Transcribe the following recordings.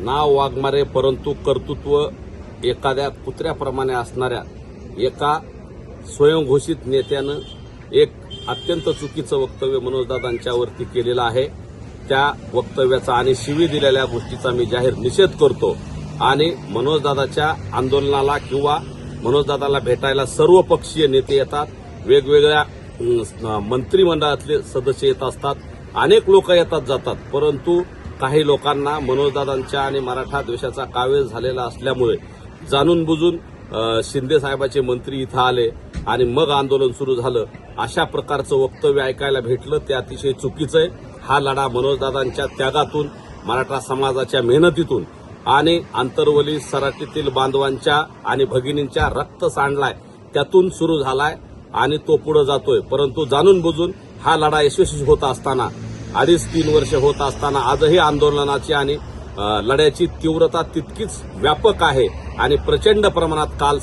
नाव वाघमारे परंतु कर्तृत्व एखाद्या कुत्र्याप्रमाणे असणाऱ्या एका स्वयंघोषित नेत्यानं एक अत्यंत चुकीचं वक्तव्य मनोजदादांच्यावरती केलेलं आहे। त्या वक्तव्याचा आणि शिवी दिलेल्या गोष्टीचा मी जाहीर निषेध करतो आणि मनोजदादाच्या आंदोलनाला किंवा मनोजदादाला भेटायला सर्वपक्षीय नेते येतात, वेगवेगळ्या मंत्रिमंडळातले सदस्य येत असतात, अनेक लोक येतात जातात, परंतु काही लोकांना मनोजदादांच्या आणि मराठा द्वेषाचा कावीळ झालेला असल्यामुळे जाणून बुजून शिंदे साहेबाचे मंत्री इथं आले आणि मग आंदोलन सुरू झालं, अशा प्रकारचं वक्तव्य ऐकायला भेटलं ते अतिशय चुकीचं आहे। हा लढा मनोजदादांच्या त्यागातून, मराठा समाजाच्या मेहनतीतून आणि आंतरवली सराटीतील बांधवांच्या आणि भगिनींच्या रक्त सांडलाय त्यातून सुरू झालाय आणि तो पुढे जातोय। परंतु जाणून बुजून हा लढा यशस्वी होत असताना 2.5-3 वर्ष होत असताना आजही आंदोलनाची आणि लढ्याची तीव्रता तितकीच व्यापक आहे आणि प्रचंड प्रमाणात काल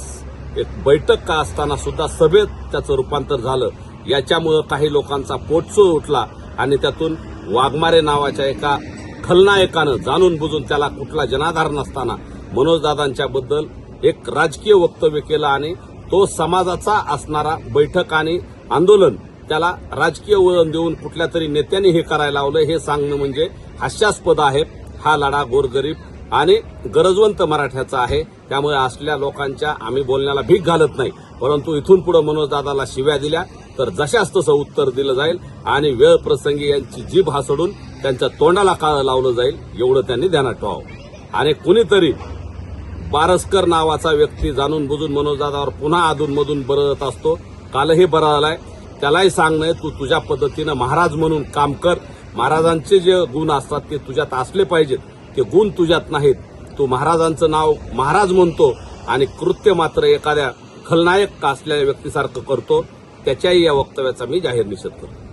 एक बैठक का असताना सुद्धा सभेत त्याचं रूपांतर झालं। याच्यामुळे काही लोकांचा पोटसूळ उठला आणि त्यातून वाघमारे नावाच्या एका खलनायकानं जाणून बुजून त्याला कुठला जनाधार नसताना मनोजदादांच्याबद्दल एक राजकीय वक्तव्य केलं आणि तो समाजाचा असणारा बैठक आणि आंदोलन त्याला राजकीय वळण देऊन कुठल्या तरी नेत्यांनी हे करायला लावलं, हे सांगणं म्हणजे हास्यास्पद आहे। हा लढा गोरगरीब आणि गरजवंत मराठ्याचा आहे, त्यामुळे असलेल्या लोकांच्या आम्ही बोलण्याला भीक घालत नाही, परंतु इथून पुढे मनोजदादाला शिव्या दिल्या तर जशास तसं उत्तर दिलं जाईल आणि वेळ प्रसंगी यांची जीभ हासडून त्यांच्या तोंडाला काळं लावलं जाईल, एवढं त्यांनी ध्यानात ठेवावं। आणि कुणीतरी बारसकर नावाचा व्यक्ती जाणून बुजून मनोजदादावर पुन्हा अधूनमधून बरळत असतो, कालही बरळलाय, त्यालाही सांगणं तू तुझ्या पद्धतीनं महाराज म्हणून काम कर। महाराजांचे जे गुण असतात ते तुझ्यात असले पाहिजेत, ते गुण तुझ्यात नाहीत। तू महाराजांचं नाव महाराज म्हणतो आणि कृत्य मात्र एखाद्या खलनायक असलेल्या व्यक्तीसारखं करतो, त्याच्याही या वक्तव्याचा मी जाहीर निषेध करतो।